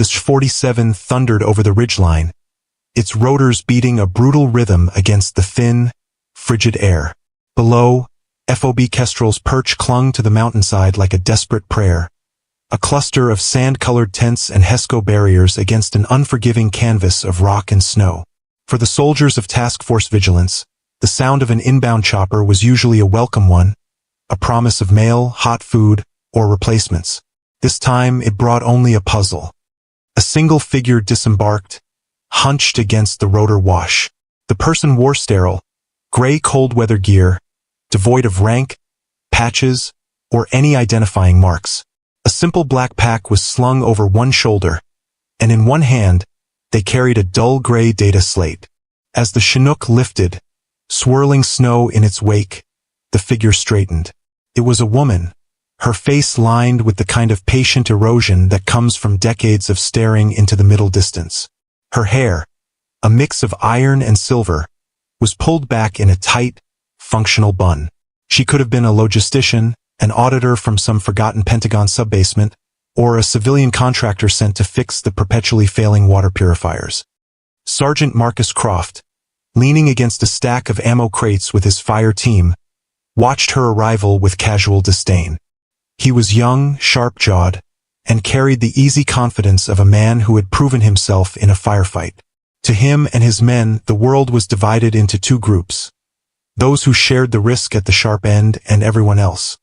The Sh-47 thundered over the ridgeline, its rotors beating a brutal rhythm against the thin, frigid air. Below, FOB Kestrel's perch clung to the mountainside like a desperate prayer, a cluster of sand-colored tents and HESCO barriers against an unforgiving canvas of rock and snow. For the soldiers of Task Force Vigilance, the sound of an inbound chopper was usually a welcome one, a promise of mail, hot food, or replacements. This time it brought only a puzzle. A single figure disembarked, hunched against the rotor wash. The person wore sterile, gray cold-weather gear, devoid of rank, patches, or any identifying marks. A simple black pack was slung over one shoulder, and in one hand, they carried a dull gray data slate. As the Chinook lifted, swirling snow in its wake, the figure straightened. It was a woman, her face lined with the kind of patient erosion that comes from decades of staring into the middle distance. Her hair, a mix of iron and silver, was pulled back in a tight, functional bun. She could have been a logistician, an auditor from some forgotten Pentagon subbasement, or a civilian contractor sent to fix the perpetually failing water purifiers. Sergeant Marcus Croft, leaning against a stack of ammo crates with his fire team, watched her arrival with casual disdain. He was young, sharp-jawed, and carried the easy confidence of a man who had proven himself in a firefight. To him and his men, the world was divided into two groups: those who shared the risk at the sharp end and everyone else.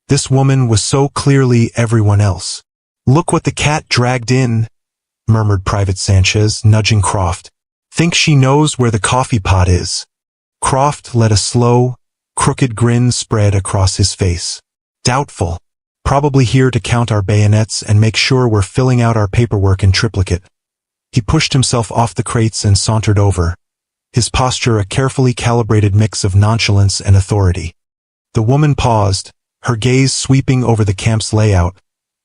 This woman was so clearly everyone else. "Look what the cat dragged in," murmured Private Sanchez, nudging Croft. "Think she knows where the coffee pot is?" Croft let a slow, crooked grin spread across his face. "Doubtful. Probably here to count our bayonets and make sure we're filling out our paperwork in triplicate." He pushed himself off the crates and sauntered over, his posture a carefully calibrated mix of nonchalance and authority. The woman paused, her gaze sweeping over the camp's layout,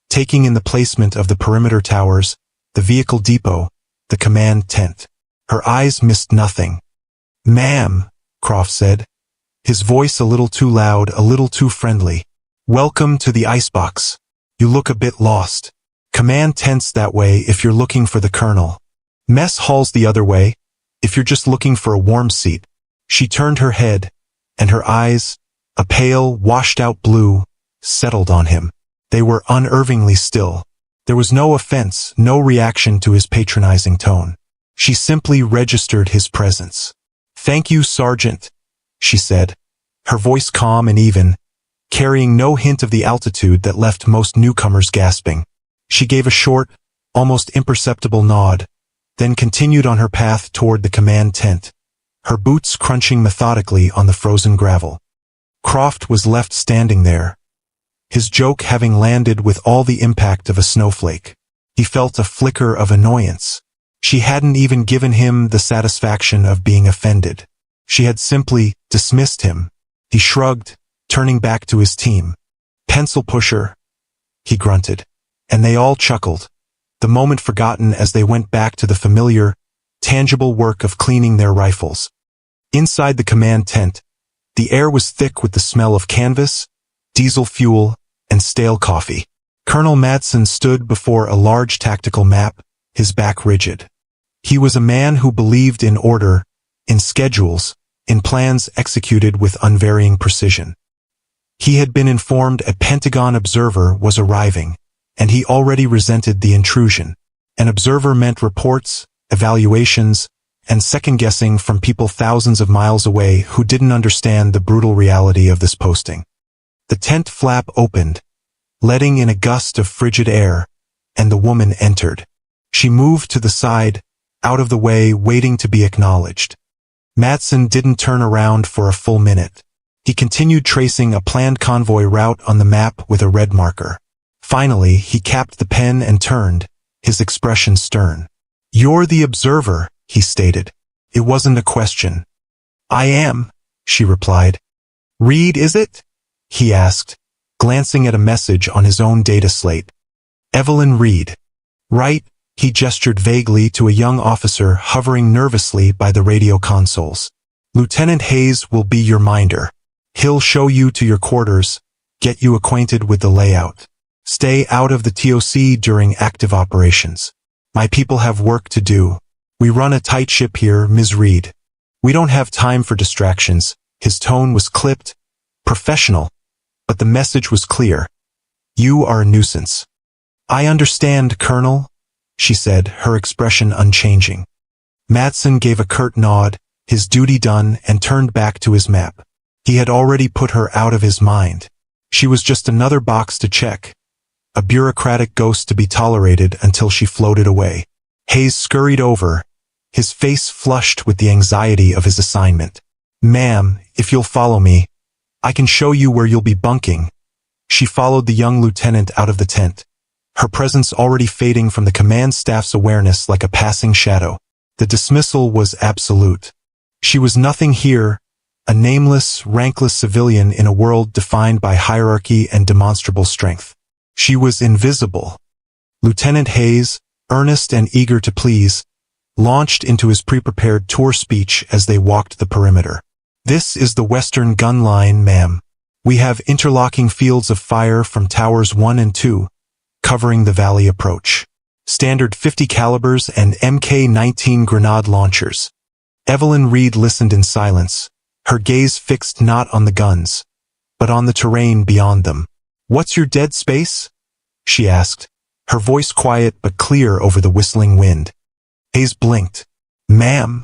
taking in the placement of the perimeter towers, the vehicle depot, the command tent. Her eyes missed nothing. "Ma'am," Croft said, his voice a little too loud, a little too friendly. "Welcome to the icebox. You look a bit lost. Command tent's that way if you're looking for the colonel. Mess hall's the other way, if you're just looking for a warm seat." She turned her head, and her eyes, a pale, washed-out blue, settled on him. They were unervingly still. There was no offense, no reaction to his patronizing tone. She simply registered his presence. "Thank you, Sergeant," she said, her voice calm and even, carrying no hint of the altitude that left most newcomers gasping. She gave a short, almost imperceptible nod, then continued on her path toward the command tent, her boots crunching methodically on the frozen gravel. Croft was left standing there, his joke having landed with all the impact of a snowflake. He felt a flicker of annoyance. She hadn't even given him the satisfaction of being offended. She had simply dismissed him. He shrugged, turning back to his team. "Pencil pusher," he grunted, and they all chuckled, the moment forgotten as they went back to the familiar, tangible work of cleaning their rifles. Inside the command tent, the air was thick with the smell of canvas, diesel fuel, and stale coffee. Colonel Madsen stood before a large tactical map, his back rigid. He was a man who believed in order, in schedules, in plans executed with unvarying precision. He had been informed a Pentagon observer was arriving, and he already resented the intrusion. An observer meant reports, evaluations, and second-guessing from people thousands of miles away who didn't understand the brutal reality of this posting. The tent flap opened, letting in a gust of frigid air, and the woman entered. She moved to the side, out of the way, waiting to be acknowledged. Madsen didn't turn around for a full minute. He continued tracing a planned convoy route on the map with a red marker. Finally, he capped the pen and turned, his expression stern. "You're the observer," he stated. It wasn't a question. "I am," she replied. "Reed, is it?" he asked, glancing at a message on his own data slate. "Evelyn Reed." "Right," he gestured vaguely to a young officer hovering nervously by the radio consoles. "Lieutenant Hayes will be your minder. He'll show you to your quarters, get you acquainted with the layout. Stay out of the TOC during active operations." My people have work to do. We run a tight ship here, Ms. Reed. We don't have time for distractions. His tone was clipped, professional, but the message was clear. You are a nuisance. I understand, Colonel, she said, her expression unchanging. Madsen gave a curt nod, his duty done, and turned back to his map. He had already put her out of his mind. She was just another box to check, a bureaucratic ghost to be tolerated until she floated away. Hayes scurried over, his face flushed with the anxiety of his assignment. Ma'am, if you'll follow me, I can show you where you'll be bunking. She followed the young lieutenant out of the tent, her presence already fading from the command staff's awareness like a passing shadow. The dismissal was absolute. She was nothing here, a nameless, rankless civilian in a world defined by hierarchy and demonstrable strength. She was invisible. Lieutenant Hayes, earnest and eager to please, launched into his pre-prepared tour speech as they walked the perimeter. This is the Western Gun Line, ma'am. We have interlocking fields of fire from Towers 1 and 2, covering the valley approach. Standard .50 calibers and Mk-19 grenade launchers. Evelyn Reed listened in silence, her gaze fixed not on the guns, but on the terrain beyond them. What's your dead space? She asked, her voice quiet but clear over the whistling wind. Hayes blinked. Ma'am,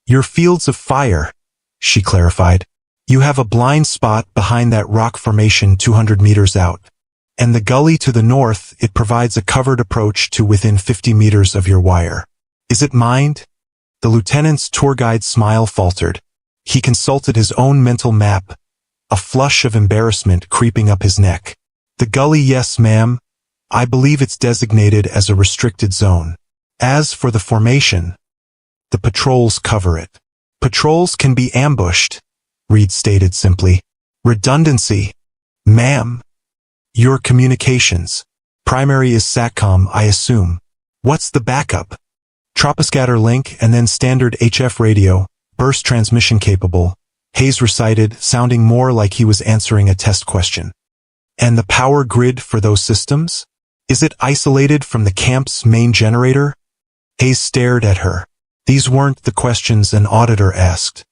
your fields of fire, she clarified. You have a blind spot behind that rock formation 200 meters out, and the gully to the north, it provides a covered approach to within 50 meters of your wire. Is it mined? The lieutenant's tour guide smile faltered. He consulted his own mental map, a flush of embarrassment creeping up his neck. The gully, yes, ma'am. I believe it's designated as a restricted zone. As for the formation, the patrols cover it. Patrols can be ambushed, Reed stated simply. Redundancy. Ma'am. Your communications. Primary is SATCOM, I assume. What's the backup? Troposcatter link and then standard HF radio, burst transmission capable, Hayes recited, sounding more like he was answering a test question. And the power grid for those systems? Is it isolated from the camp's main generator? Hayes stared at her. These weren't the questions an auditor asked.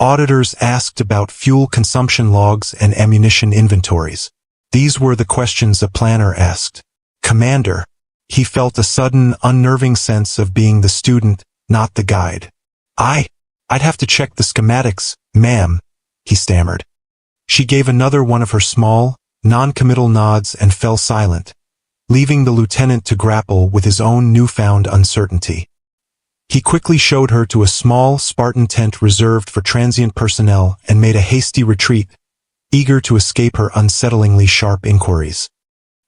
Auditors asked about fuel consumption logs and ammunition inventories. These were the questions a planner asked. Commander. He felt a sudden, unnerving sense of being the student, not the guide. I'd have to check the schematics, ma'am, he stammered. She gave another one of her small, non-committal nods and fell silent, leaving the lieutenant to grapple with his own newfound uncertainty. He quickly showed her to a small, Spartan tent reserved for transient personnel and made a hasty retreat, eager to escape her unsettlingly sharp inquiries.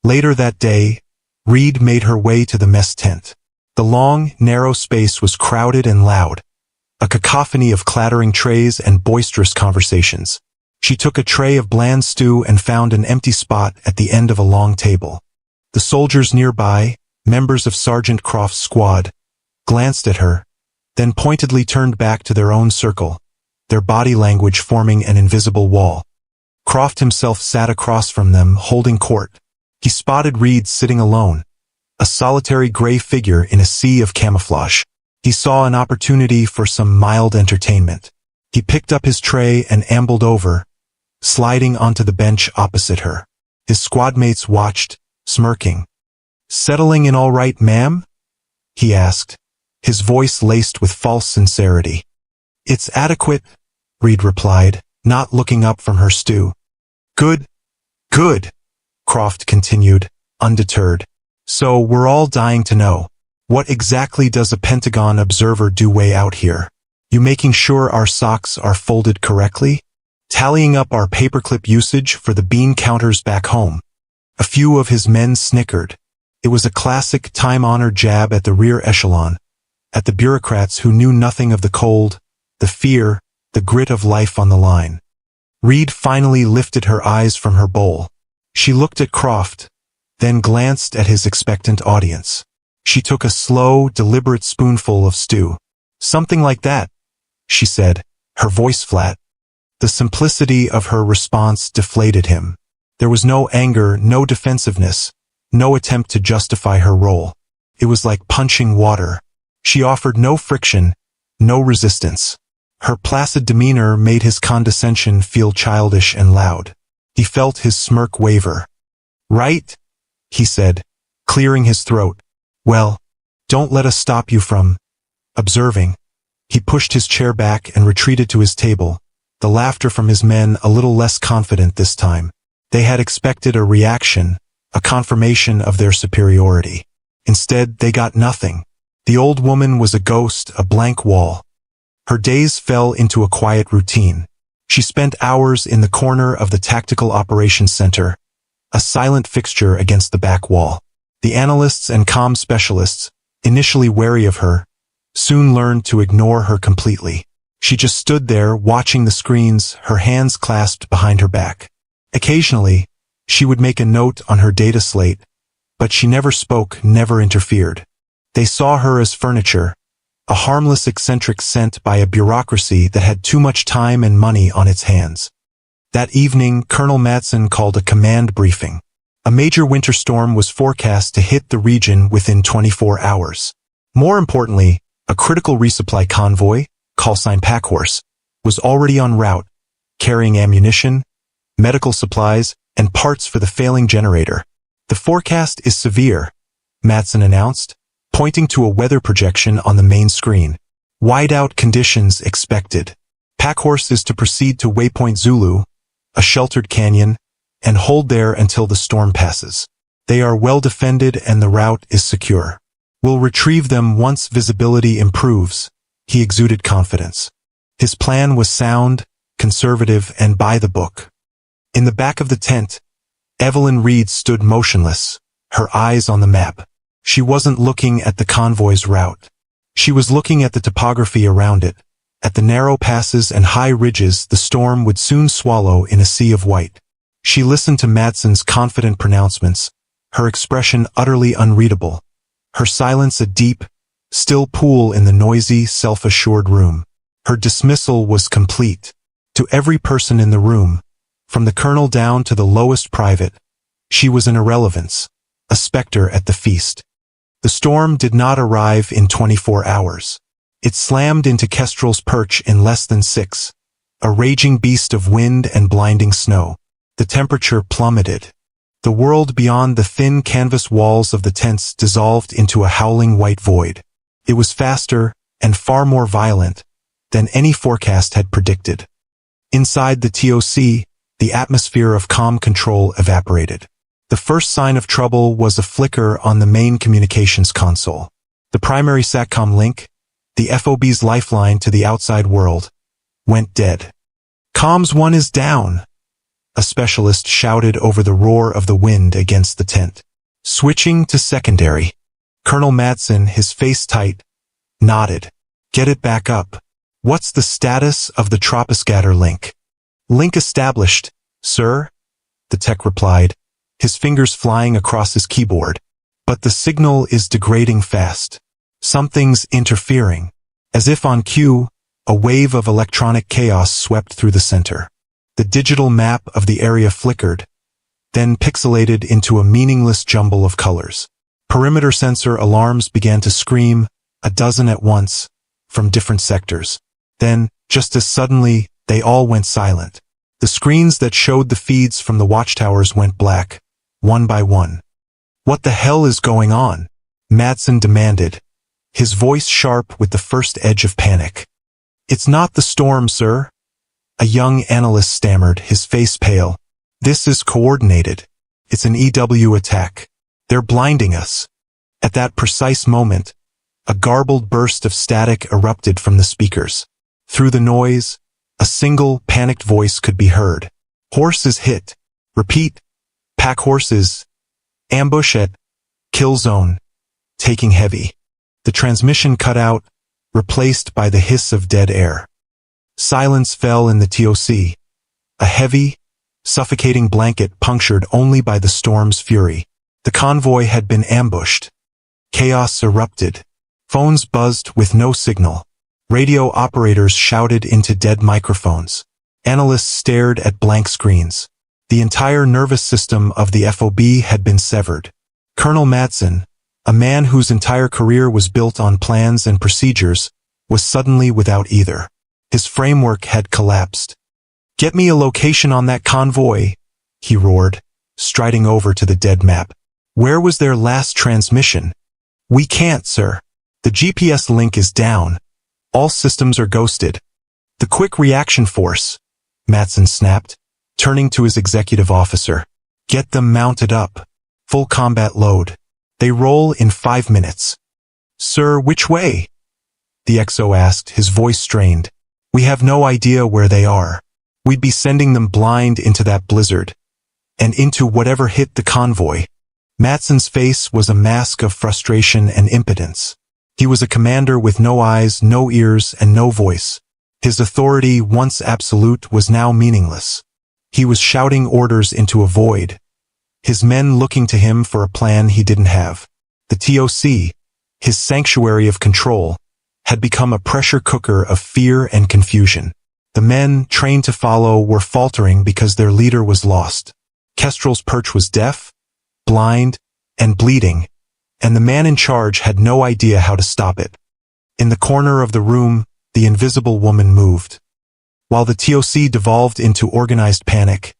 Later that day, Reed made her way to the mess tent. The long, narrow space was crowded and loud, a cacophony of clattering trays and boisterous conversations. She took a tray of bland stew and found an empty spot at the end of a long table. The soldiers nearby, members of Sergeant Croft's squad, glanced at her, then pointedly turned back to their own circle, their body language forming an invisible wall. Croft himself sat across from them, holding court. He spotted Reed sitting alone, a solitary gray figure in a sea of camouflage. He saw an opportunity for some mild entertainment. He picked up his tray and ambled over, sliding onto the bench opposite her. His squadmates watched, smirking. Settling in all right, ma'am? He asked, his voice laced with false sincerity. It's adequate, Reed replied, not looking up from her stew. Good, good, Croft continued, undeterred. So we're all dying to know. What exactly does a Pentagon observer do way out here? You making sure our socks are folded correctly? Tallying up our paperclip usage for the bean counters back home? A few of his men snickered. It was a classic time-honored jab at the rear echelon, at the bureaucrats who knew nothing of the cold, the fear, the grit of life on the line. Reed finally lifted her eyes from her bowl. She looked at Croft, then glanced at his expectant audience. She took a slow, deliberate spoonful of stew. Something like that, she said, her voice flat. The simplicity of her response deflated him. There was no anger, no defensiveness, no attempt to justify her role. It was like punching water. She offered no friction, no resistance. Her placid demeanor made his condescension feel childish and loud. He felt his smirk waver. "Right?" he said, clearing his throat. "Well, don't let us stop you from observing." He pushed his chair back and retreated to his table, the laughter from his men a little less confident this time. They had expected a reaction, a confirmation of their superiority. Instead, they got nothing. The old woman was a ghost, a blank wall. Her days fell into a quiet routine. She spent hours in the corner of the Tactical Operations Center, a silent fixture against the back wall. The analysts and comm specialists, initially wary of her, soon learned to ignore her completely. She just stood there watching the screens, her hands clasped behind her back. Occasionally, she would make a note on her data slate, but she never spoke, never interfered. They saw her as furniture, a harmless eccentric sent by a bureaucracy that had too much time and money on its hands. That evening, Colonel Madsen called a command briefing. A major winter storm was forecast to hit the region within 24 hours. More importantly, a critical resupply convoy, callsign Packhorse, was already en route, carrying ammunition, medical supplies, and parts for the failing generator. "The forecast is severe," Madsen announced, pointing to a weather projection on the main screen. "Whiteout conditions expected. Packhorse is to proceed to Waypoint Zulu, a sheltered canyon, and hold there until the storm passes. They are well defended and the route is secure. We'll retrieve them once visibility improves." He exuded confidence. His plan was sound, conservative, and by the book. In the back of the tent, Evelyn Reed stood motionless, her eyes on the map. She wasn't looking at the convoy's route. She was looking at the topography around it, at the narrow passes and high ridges the storm would soon swallow in a sea of white. She listened to Madsen's confident pronouncements, her expression utterly unreadable, her silence a deep, still pool in the noisy, self-assured room. Her dismissal was complete. To every person in the room, from the colonel down to the lowest private, she was an irrelevance, a specter at the feast. The storm did not arrive in 24 hours. It slammed into Kestrel's Perch in less than 6, a raging beast of wind and blinding snow. The temperature plummeted. The world beyond the thin canvas walls of the tents dissolved into a howling white void. It was faster and far more violent than any forecast had predicted. Inside the TOC, the atmosphere of calm control evaporated. The first sign of trouble was a flicker on the main communications console. The primary SATCOM link, the FOB's lifeline to the outside world, went dead. "Comms 1 is down," a specialist shouted over the roar of the wind against the tent. "Switching to secondary." Colonel Madsen, his face tight, nodded. "Get it back up. What's the status of the Troposcatter link?" "Link established, sir," the tech replied, his fingers flying across his keyboard. "But the signal is degrading fast. Something's interfering." As if on cue, a wave of electronic chaos swept through the center. The digital map of the area flickered, then pixelated into a meaningless jumble of colors. Perimeter sensor alarms began to scream, a dozen at once, from different sectors. Then, just as suddenly, they all went silent. The screens that showed the feeds from the watchtowers went black, one by one. "What the hell is going on?" Madsen demanded, his voice sharp with the first edge of panic. "It's not the storm, sir," a young analyst stammered, his face pale. "This is coordinated. It's an EW attack. They're blinding us." At that precise moment, a garbled burst of static erupted from the speakers. Through the noise, a single, panicked voice could be heard. "Horses hit. Repeat. Pack horses. Ambush at kill zone. Taking heavy." The transmission cut out, replaced by the hiss of dead air. Silence fell in the TOC, a heavy, suffocating blanket punctured only by the storm's fury. The convoy had been ambushed. Chaos erupted. Phones buzzed with no signal. Radio operators shouted into dead microphones. Analysts stared at blank screens. The entire nervous system of the FOB had been severed. Colonel Madsen, A man whose entire career was built on plans and procedures was suddenly without either. His framework had collapsed. "Get me a location on that convoy," he roared, striding over to the dead map. "Where was their last transmission?" "We can't, sir. The GPS link is down. All systems are ghosted." "The quick reaction force," Matson snapped, turning to his executive officer. "Get them mounted up. Full combat load. They roll in 5 minutes." "Sir, which way?" the XO asked, his voice strained. "We have no idea where they are. We'd be sending them blind into that blizzard. And into whatever hit the convoy." Matson's face was a mask of frustration and impotence. He was a commander with no eyes, no ears, and no voice. His authority, once absolute, was now meaningless. He was shouting orders into a void, his men looking to him for a plan he didn't have. The TOC, his sanctuary of control, had become a pressure cooker of fear and confusion. The men, trained to follow, were faltering because their leader was lost. Kestrel's perch was deaf, blind, and bleeding, and the man in charge had no idea how to stop it. In the corner of the room, the invisible woman moved. While the TOC devolved into organized panic,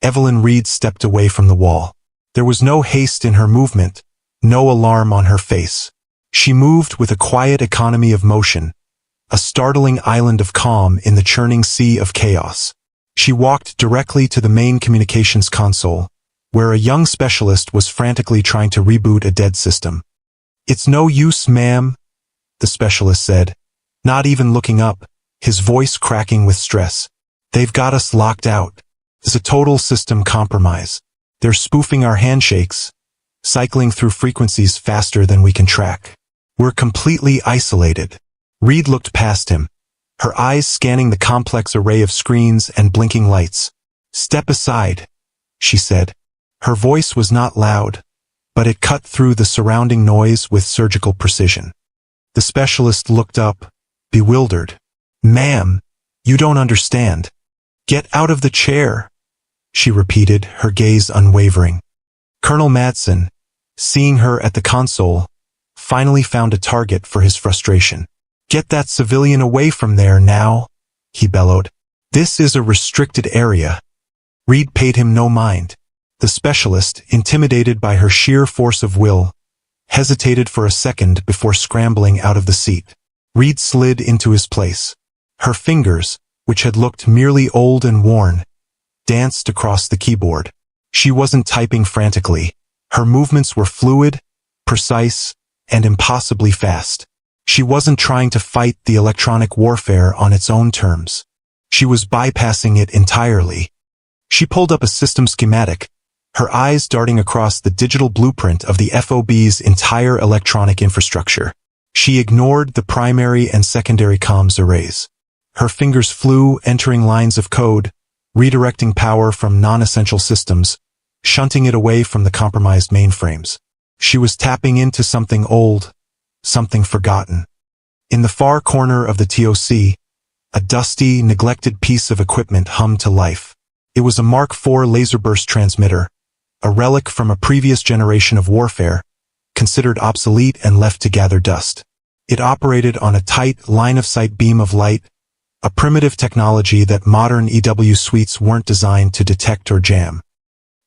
Evelyn Reed stepped away from the wall. There was no haste in her movement, no alarm on her face. She moved with a quiet economy of motion, a startling island of calm in the churning sea of chaos. She walked directly to the main communications console, where a young specialist was frantically trying to reboot a dead system. "It's no use, ma'am," the specialist said, not even looking up, his voice cracking with stress. "They've got us locked out. It's a total system compromise. They're spoofing our handshakes, cycling through frequencies faster than we can track. We're completely isolated." Reed looked past him, her eyes scanning the complex array of screens and blinking lights. "Step aside," she said. Her voice was not loud, but it cut through the surrounding noise with surgical precision. The specialist looked up, bewildered. "Ma'am, you don't understand. Get out of the chair," she repeated, her gaze unwavering. Colonel Matson, seeing her at the console, finally found a target for his frustration. "Get that civilian away from there now," he bellowed. "This is a restricted area." Reed paid him no mind. The specialist, intimidated by her sheer force of will, hesitated for a second before scrambling out of the seat. Reed slid into his place. Her fingers, which had looked merely old and worn, danced across the keyboard. She wasn't typing frantically. Her movements were fluid, precise, and impossibly fast. She wasn't trying to fight the electronic warfare on its own terms. She was bypassing it entirely. She pulled up a system schematic, her eyes darting across the digital blueprint of the FOB's entire electronic infrastructure. She ignored the primary and secondary comms arrays. Her fingers flew, entering lines of code, redirecting power from non-essential systems, shunting it away from the compromised mainframes. She was tapping into something old, something forgotten. In the far corner of the TOC, a dusty, neglected piece of equipment hummed to life. It was a Mark IV laser burst transmitter, a relic from a previous generation of warfare, considered obsolete and left to gather dust. It operated on a tight, line-of-sight beam of light, a primitive technology that modern EW suites weren't designed to detect or jam.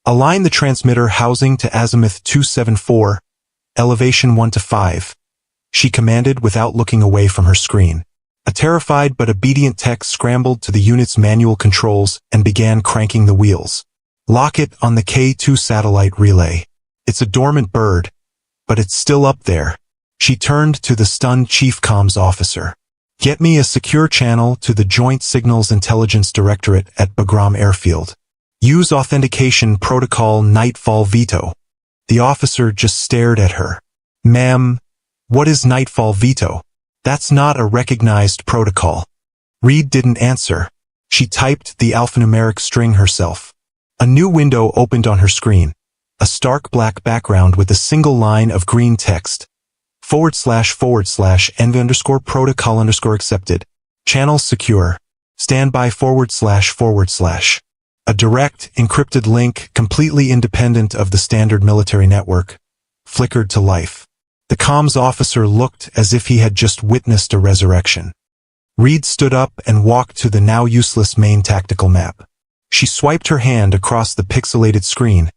Align the transmitter housing to azimuth 274, elevation 1 to 5, she commanded without looking away from her screen. A terrified but obedient tech scrambled to the unit's manual controls and began cranking the wheels. Lock it on the K2 satellite relay. It's a dormant bird, but it's still up there. She turned to the stunned chief comms officer. Get me a secure channel to the Joint Signals Intelligence Directorate at Bagram Airfield. Use authentication protocol Nightfall Veto. The officer just stared at her. Ma'am, what is Nightfall Veto? That's not a recognized protocol. Reed didn't answer. She typed the alphanumeric string herself. A new window opened on her screen, a stark black background with a single line of green text. // env protocol accepted. Channel secure. Standby // A direct, encrypted link, completely independent of the standard military network, flickered to life. The comms officer looked as if he had just witnessed a resurrection. Reed stood up and walked to the now useless main tactical map. She swiped her hand across the pixelated screen,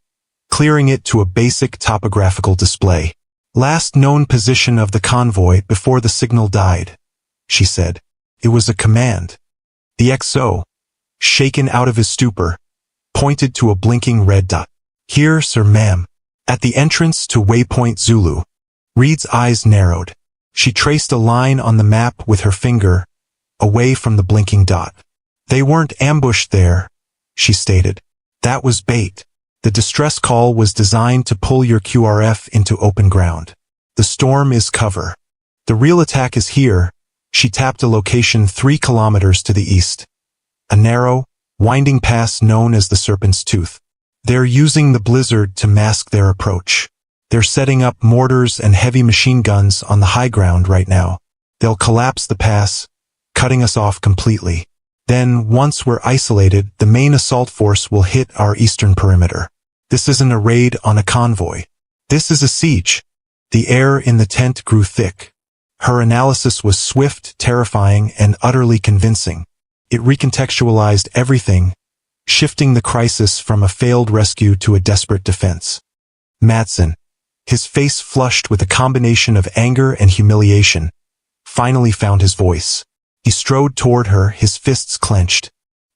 clearing it to a basic topographical display. Last known position of the convoy before the signal died, she said. It was a command. The XO, shaken out of his stupor, pointed to a blinking red dot. Here, sir, ma'am. At the entrance to Waypoint Zulu. Reed's eyes narrowed. She traced a line on the map with her finger, away from the blinking dot. They weren't ambushed there, she stated. That was bait. The distress call was designed to pull your QRF into open ground. The storm is cover. The real attack is here. She tapped a location 3 kilometers to the east. A narrow, winding pass known as the Serpent's Tooth. They're using the blizzard to mask their approach. They're setting up mortars and heavy machine guns on the high ground right now. They'll collapse the pass, cutting us off completely. Then, once we're isolated, the main assault force will hit our eastern perimeter. This isn't a raid on a convoy. This is a siege. The air in the tent grew thick. Her analysis was swift, terrifying, and utterly convincing. It recontextualized everything, shifting the crisis from a failed rescue to a desperate defense. Mattson, his face flushed with a combination of anger and humiliation, finally found his voice. He strode toward her, his fists clenched.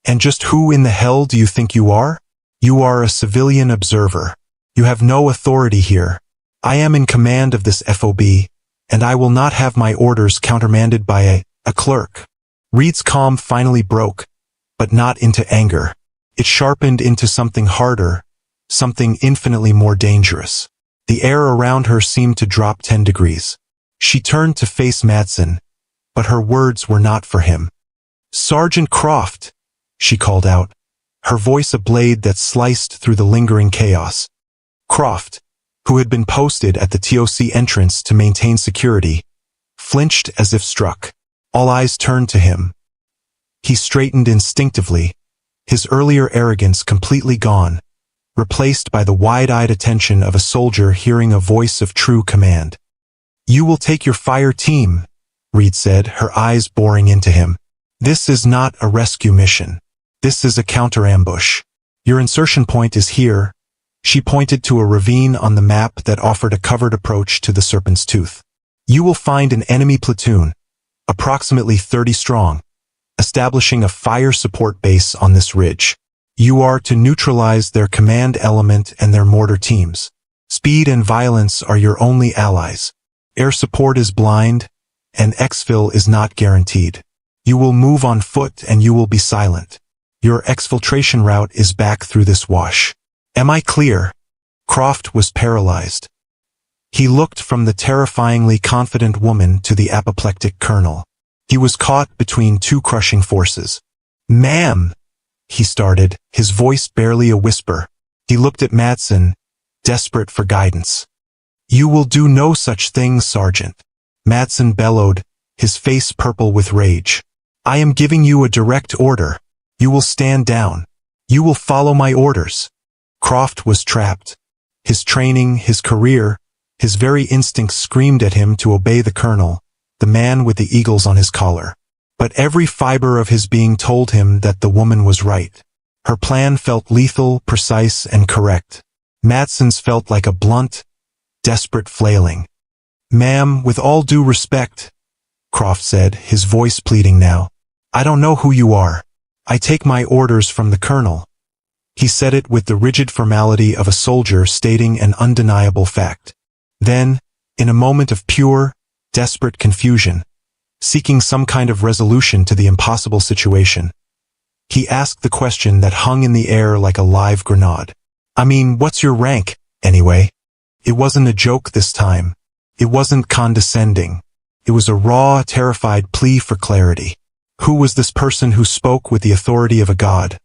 And just who in the hell do you think you are? You are a civilian observer. You have no authority here. I am in command of this FOB, and I will not have my orders countermanded by a clerk. Reed's calm finally broke, but not into anger. It sharpened into something harder, something infinitely more dangerous. The air around her seemed to drop 10 degrees. She turned to face Mattson, but her words were not for him. Sergeant Croft, she called out, her voice a blade that sliced through the lingering chaos. Croft, who had been posted at the TOC entrance to maintain security, flinched as if struck. All eyes turned to him. He straightened instinctively, his earlier arrogance completely gone, replaced by the wide-eyed attention of a soldier hearing a voice of true command. You will take your fire team, Reed said, her eyes boring into him. This is not a rescue mission. This is a counter-ambush. Your insertion point is here. She pointed to a ravine on the map that offered a covered approach to the Serpent's Tooth. You will find an enemy platoon, approximately 30 strong, establishing a fire support base on this ridge. You are to neutralize their command element and their mortar teams. Speed and violence are your only allies. Air support is blind, and exfil is not guaranteed. You will move on foot and you will be silent. Your exfiltration route is back through this wash. Am I clear? Croft was paralyzed. He looked from the terrifyingly confident woman to the apoplectic colonel. He was caught between two crushing forces. Ma'am, he started, his voice barely a whisper. He looked at Mattson, desperate for guidance. You will do no such thing, Sergeant. Mattson bellowed, his face purple with rage. I am giving you a direct order. You will stand down. You will follow my orders. Croft was trapped. His training, his career, his very instincts screamed at him to obey the colonel, the man with the eagles on his collar. But every fiber of his being told him that the woman was right. Her plan felt lethal, precise, and correct. Mattson's felt like a blunt, desperate flailing. Ma'am, with all due respect, Croft said, his voice pleading now. I don't know who you are. I take my orders from the colonel. He said it with the rigid formality of a soldier stating an undeniable fact. Then, in a moment of pure, desperate confusion, seeking some kind of resolution to the impossible situation, he asked the question that hung in the air like a live grenade. I mean, what's your rank, anyway? It wasn't a joke this time. It wasn't condescending. It was a raw, terrified plea for clarity. Who was this person who spoke with the authority of a god,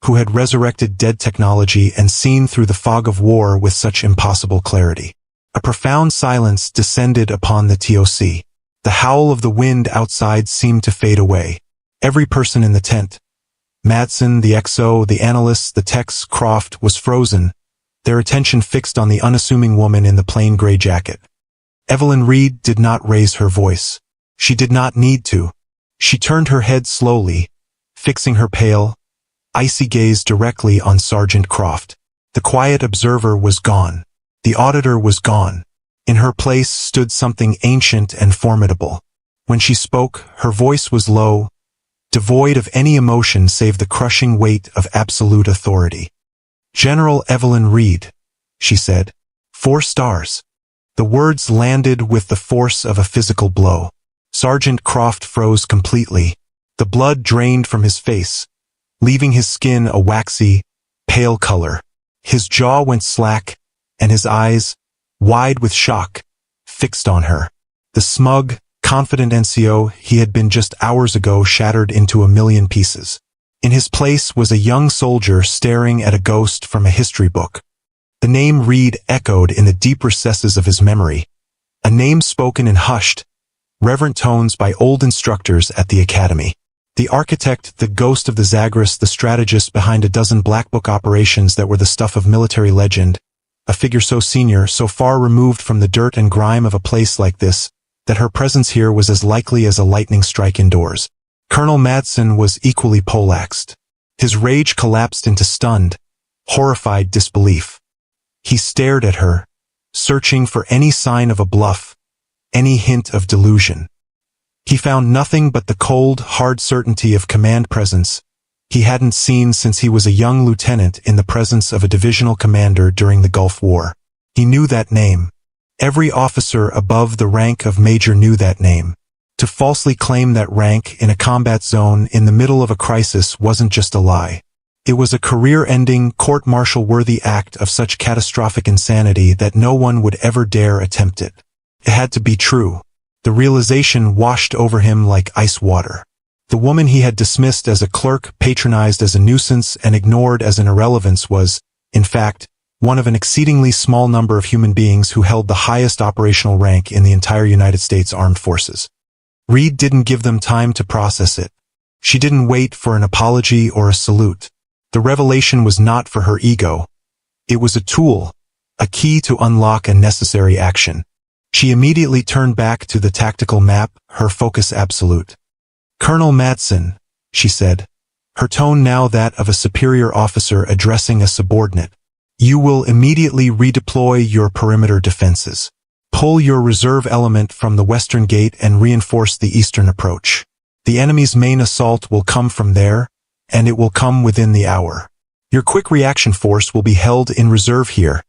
who had resurrected dead technology and seen through the fog of war with such impossible clarity? A profound silence descended upon the TOC. The howl of the wind outside seemed to fade away. Every person in the tent, Mattson, the XO, the analysts, the techs, Croft, was frozen, their attention fixed on the unassuming woman in the plain gray jacket. Evelyn Reed did not raise her voice. She did not need to. She turned her head slowly, fixing her pale, icy gaze directly on Sergeant Croft. The quiet observer was gone. The auditor was gone. In her place stood something ancient and formidable. When she spoke, her voice was low, devoid of any emotion save the crushing weight of absolute authority. "General Evelyn Reed," she said. 4 stars. The words landed with the force of a physical blow. Sergeant Croft froze completely. The blood drained from his face, leaving his skin a waxy, pale color. His jaw went slack, and his eyes, wide with shock, fixed on her. The smug, confident NCO he had been just hours ago shattered into a million pieces. In his place was a young soldier staring at a ghost from a history book. The name Reed echoed in the deep recesses of his memory, a name spoken in hushed, reverent tones by old instructors at the academy. The architect, the ghost of the Zagreus, the strategist behind a dozen Black Book operations that were the stuff of military legend, a figure so senior, so far removed from the dirt and grime of a place like this, that her presence here was as likely as a lightning strike indoors. Colonel Madsen was equally poleaxed. His rage collapsed into stunned, horrified disbelief. He stared at her, searching for any sign of a bluff, any hint of delusion. He found nothing but the cold, hard certainty of command presence he hadn't seen since he was a young lieutenant in the presence of a divisional commander during the Gulf War. He knew that name. Every officer above the rank of major knew that name. To falsely claim that rank in a combat zone in the middle of a crisis wasn't just a lie. It was a career-ending, court-martial-worthy act of such catastrophic insanity that no one would ever dare attempt it. It had to be true. The realization washed over him like ice water. The woman he had dismissed as a clerk, patronized as a nuisance, and ignored as an irrelevance was, in fact, one of an exceedingly small number of human beings who held the highest operational rank in the entire United States Armed Forces. Reed didn't give them time to process it. She didn't wait for an apology or a salute. The revelation was not for her ego. It was a tool, a key to unlock a necessary action. She immediately turned back to the tactical map, her focus absolute. "Colonel Madsen," she said, her tone now that of a superior officer addressing a subordinate, "you will immediately redeploy your perimeter defenses. Pull your reserve element from the western gate and reinforce the eastern approach. The enemy's main assault will come from there, and it will come within the hour. Your quick reaction force will be held in reserve here."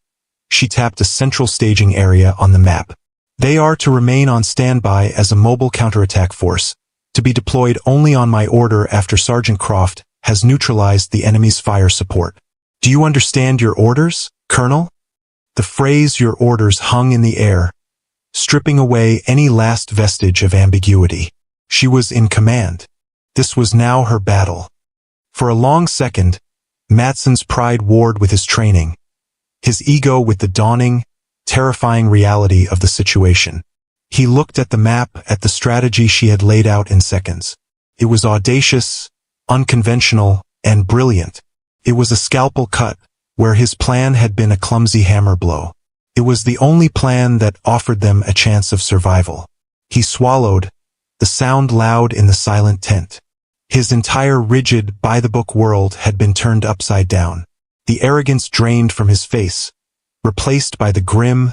She tapped a central staging area on the map. "They are to remain on standby as a mobile counterattack force, to be deployed only on my order after Sergeant Croft has neutralized the enemy's fire support. Do you understand your orders, Colonel?" The phrase "your orders" hung in the air, stripping away any last vestige of ambiguity. She was in command. This was now her battle. For a long second, Madsen's pride warred with his training, his ego with the dawning, terrifying reality of the situation. He looked at the map, at the strategy she had laid out in seconds. It was audacious, unconventional, and brilliant. It was a scalpel cut, where his plan had been a clumsy hammer blow. It was the only plan that offered them a chance of survival. He swallowed, the sound loud in the silent tent. His entire rigid, by-the-book world had been turned upside down. The arrogance drained from his face, replaced by the grim,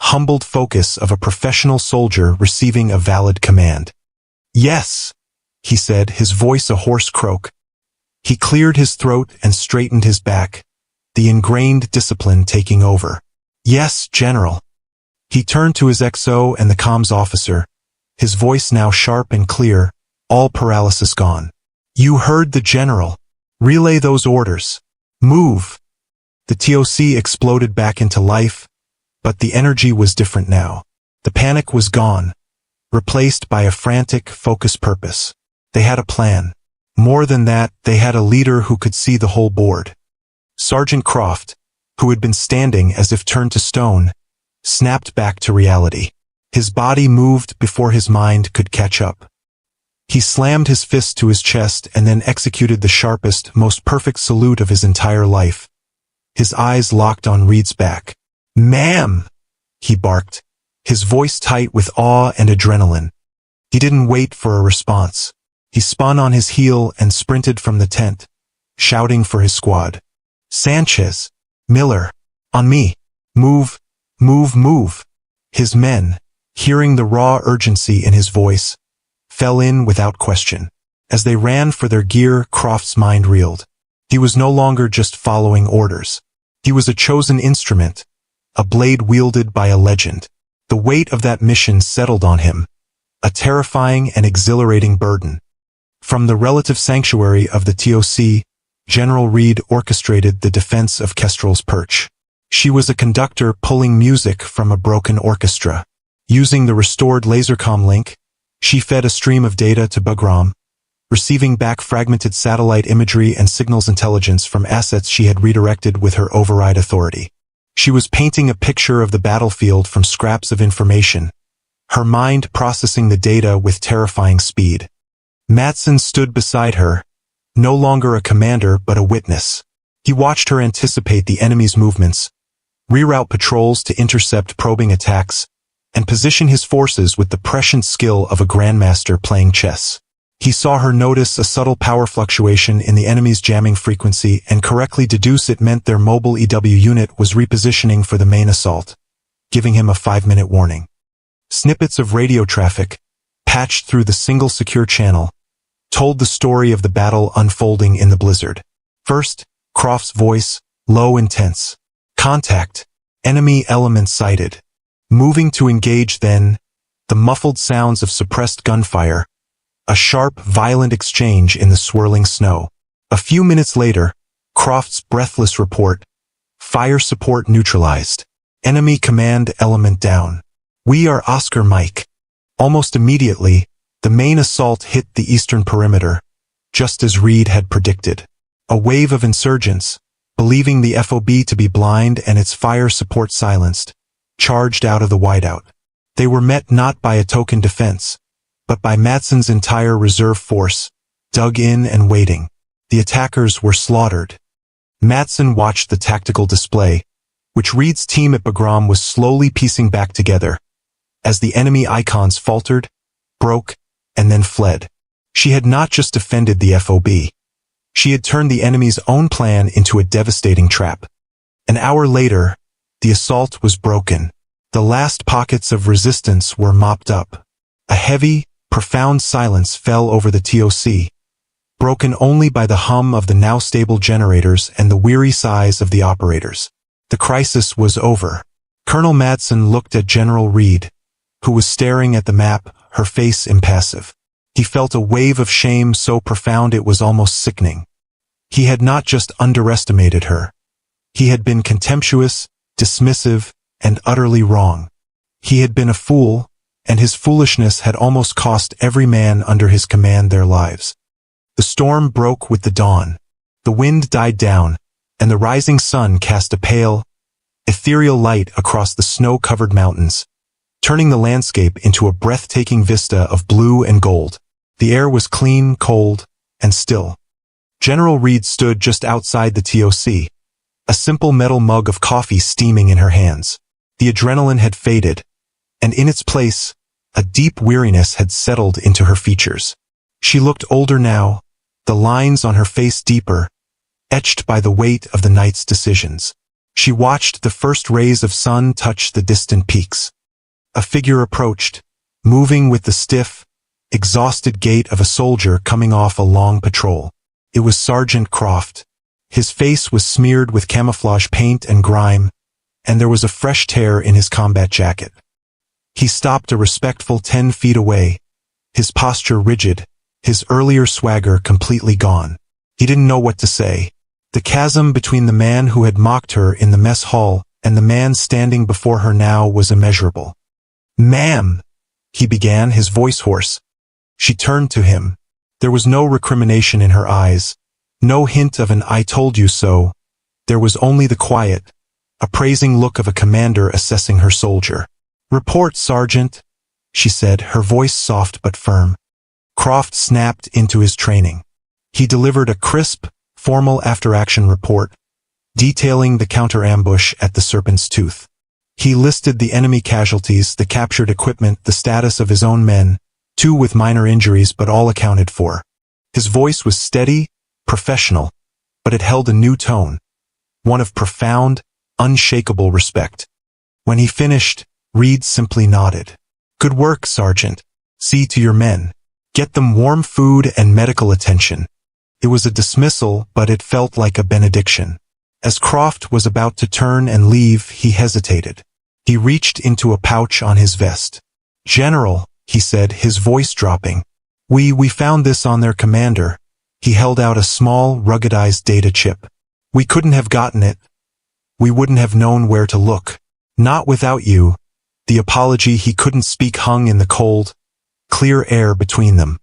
humbled focus of a professional soldier receiving a valid command. "Yes," he said, his voice a hoarse croak. He cleared his throat and straightened his back, the ingrained discipline taking over. "Yes, General." He turned to his XO and the comms officer, his voice now sharp and clear, all paralysis gone. "You heard the General. Relay those orders. Move." The TOC exploded back into life, but the energy was different now. The panic was gone, replaced by a frantic, focused purpose. They had a plan. More than that, they had a leader who could see the whole board. Sergeant Croft, who had been standing as if turned to stone, snapped back to reality. His body moved before his mind could catch up. He slammed his fist to his chest and then executed the sharpest, most perfect salute of his entire life. His eyes locked on Reed's back. "Ma'am!" he barked, his voice tight with awe and adrenaline. He didn't wait for a response. He spun on his heel and sprinted from the tent, shouting for his squad. Sanchez, Miller, on me. Move, move, move. His men, hearing the raw urgency in his voice, fell in without question. As they ran for their gear, Croft's mind reeled. He was no longer just following orders. He was a chosen instrument, a blade wielded by a legend. The weight of that mission settled on him, a terrifying and exhilarating burden. From the relative sanctuary of the TOC, General Reed orchestrated the defense of Kestrel's Perch. She was a conductor pulling music from a broken orchestra. Using the restored Lasercom link, she fed a stream of data to Bagram, receiving back fragmented satellite imagery and signals intelligence from assets she had redirected with her override authority. She was painting a picture of the battlefield from scraps of information, her mind processing the data with terrifying speed. Matson stood beside her, no longer a commander but a witness. He watched her anticipate the enemy's movements, reroute patrols to intercept probing attacks, and position his forces with the prescient skill of a grandmaster playing chess. He saw her notice a subtle power fluctuation in the enemy's jamming frequency and correctly deduce it meant their mobile EW unit was repositioning for the main assault, giving him a 5-minute warning. Snippets of radio traffic, patched through the single secure channel, told the story of the battle unfolding in the blizzard. First, Croft's voice, low and tense. Contact. Enemy element sighted. Moving to engage then, the muffled sounds of suppressed gunfire, a sharp, violent exchange in the swirling snow. A few minutes later, Croft's breathless report. Fire support neutralized. Enemy command element down. We are Oscar Mike. Almost immediately, the main assault hit the eastern perimeter, just as Reed had predicted. A wave of insurgents, believing the FOB to be blind and its fire support silenced, charged out of the whiteout. They were met not by a token defense, but by Matson's entire reserve force, dug in and waiting. The attackers were slaughtered. Matson watched the tactical display, which Reed's team at Bagram was slowly piecing back together, as the enemy icons faltered, broke, and then fled. She had not just defended the FOB. She had turned the enemy's own plan into a devastating trap. An hour later, the assault was broken. The last pockets of resistance were mopped up. A heavy, profound silence fell over the TOC, broken only by the hum of the now stable generators and the weary sighs of the operators. The crisis was over. Colonel Matson looked at General Reed, who was staring at the map, her face impassive. He felt a wave of shame so profound it was almost sickening. He had not just underestimated her. He had been contemptuous, dismissive, and utterly wrong. He had been a fool, and his foolishness had almost cost every man under his command their lives. The storm broke with the dawn. The wind died down, and the rising sun cast a pale, ethereal light across the snow-covered mountains, turning the landscape into a breathtaking vista of blue and gold. The air was clean, cold, and still. General Reed stood just outside the TOC, a simple metal mug of coffee steaming in her hands. The adrenaline had faded, and in its place, a deep weariness had settled into her features. She looked older now, the lines on her face deeper, etched by the weight of the night's decisions. She watched the first rays of sun touch the distant peaks. A figure approached, moving with the stiff, exhausted gait of a soldier coming off a long patrol. It was Sergeant Croft. His face was smeared with camouflage paint and grime, and there was a fresh tear in his combat jacket. He stopped a respectful 10 feet away, his posture rigid, his earlier swagger completely gone. He didn't know what to say. The chasm between the man who had mocked her in the mess hall and the man standing before her now was immeasurable. "Ma'am," he began, his voice hoarse. She turned to him. There was no recrimination in her eyes, no hint of an "I told you so." There was only the quiet, appraising look of a commander assessing her soldier. "Report, Sergeant," she said, her voice soft but firm. Croft snapped into his training. He delivered a crisp, formal after-action report, detailing the counter-ambush at the Serpent's Tooth. He listed the enemy casualties, the captured equipment, the status of his own men, 2 with minor injuries but all accounted for. His voice was steady, professional, but it held a new tone, one of profound, unshakable respect. When he finished, Reed simply nodded. "Good work, Sergeant. See to your men. Get them warm food and medical attention." It was a dismissal, but it felt like a benediction. As Croft was about to turn and leave, he hesitated. He reached into a pouch on his vest. "General," he said, his voice dropping. We found this on their commander." He held out a small, ruggedized data chip. "We couldn't have gotten it. We wouldn't have known where to look. Not without you." The apology he couldn't speak hung in the cold, clear air between them.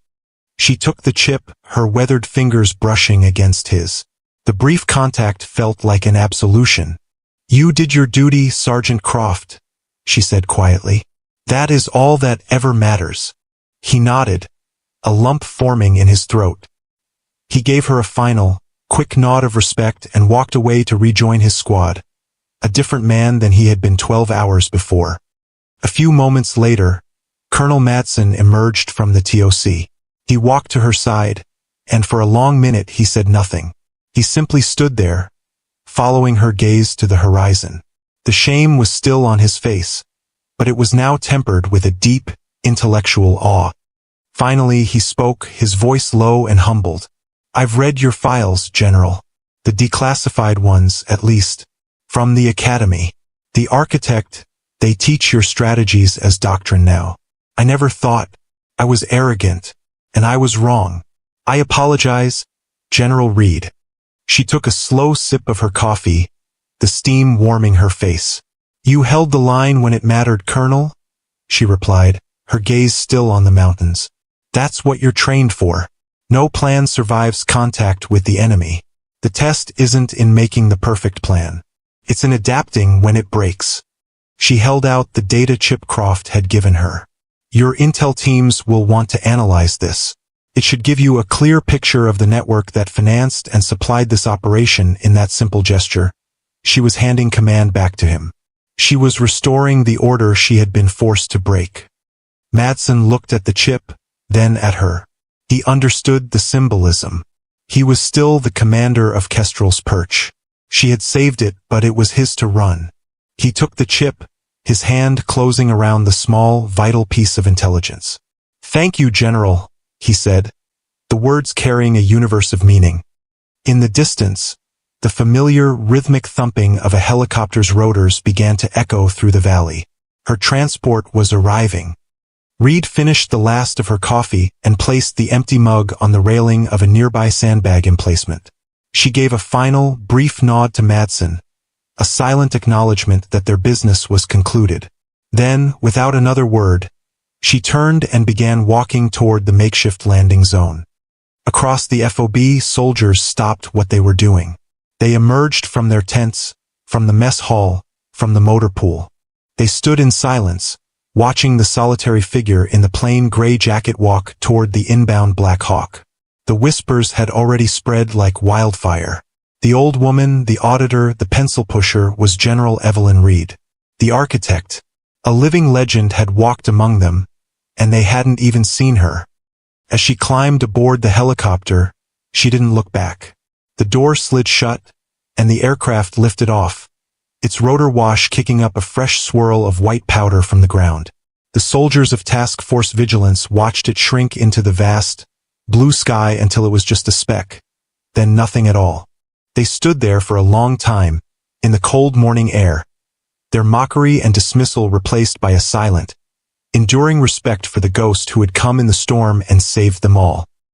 She took the chip, her weathered fingers brushing against his. The brief contact felt like an absolution. "You did your duty, Sergeant Croft," she said quietly. "That is all that ever matters." He nodded, a lump forming in his throat. He gave her a final, quick nod of respect and walked away to rejoin his squad, a different man than he had been 12 hours before. A few moments later, Colonel Madsen emerged from the TOC. He walked to her side, and for a long minute he said nothing. He simply stood there, following her gaze to the horizon. The shame was still on his face, but it was now tempered with a deep, intellectual awe. Finally he spoke, his voice low and humbled. "I've read your files, General. The declassified ones, at least. From the Academy. The Architect, they teach your strategies as doctrine now. I never thought. I was arrogant. And I was wrong. I apologize, General Reed." She took a slow sip of her coffee, the steam warming her face. "You held the line when it mattered, Colonel," she replied, her gaze still on the mountains. "That's what you're trained for. No plan survives contact with the enemy. The test isn't in making the perfect plan. It's in adapting when it breaks." She held out the data chip Croft had given her. "Your intel teams will want to analyze this. It should give you a clear picture of the network that financed and supplied this operation." In that simple gesture, she was handing command back to him. She was restoring the order she had been forced to break. Madsen looked at the chip, then at her. He understood the symbolism. He was still the commander of Kestrel's Perch. She had saved it, but it was his to run. He took the chip, his hand closing around the small, vital piece of intelligence. "Thank you, General," he said, the words carrying a universe of meaning. In the distance, the familiar, rhythmic thumping of a helicopter's rotors began to echo through the valley. Her transport was arriving. Reed finished the last of her coffee and placed the empty mug on the railing of a nearby sandbag emplacement. She gave a final, brief nod to Madsen, a silent acknowledgement that their business was concluded. Then, without another word, she turned and began walking toward the makeshift landing zone. Across the FOB, soldiers stopped what they were doing. They emerged from their tents, from the mess hall, from the motor pool. They stood in silence, watching the solitary figure in the plain gray jacket walk toward the inbound Black Hawk. The whispers had already spread like wildfire. The old woman, the auditor, the pencil pusher was General Evelyn Reed. The architect, a living legend, had walked among them, and they hadn't even seen her. As she climbed aboard the helicopter, she didn't look back. The door slid shut, and the aircraft lifted off, its rotor wash kicking up a fresh swirl of white powder from the ground. The soldiers of Task Force Vigilance watched it shrink into the vast, blue sky until it was just a speck, then nothing at all. They stood there for a long time, in the cold morning air, their mockery and dismissal replaced by a silent, enduring respect for the ghost who had come in the storm and saved them all.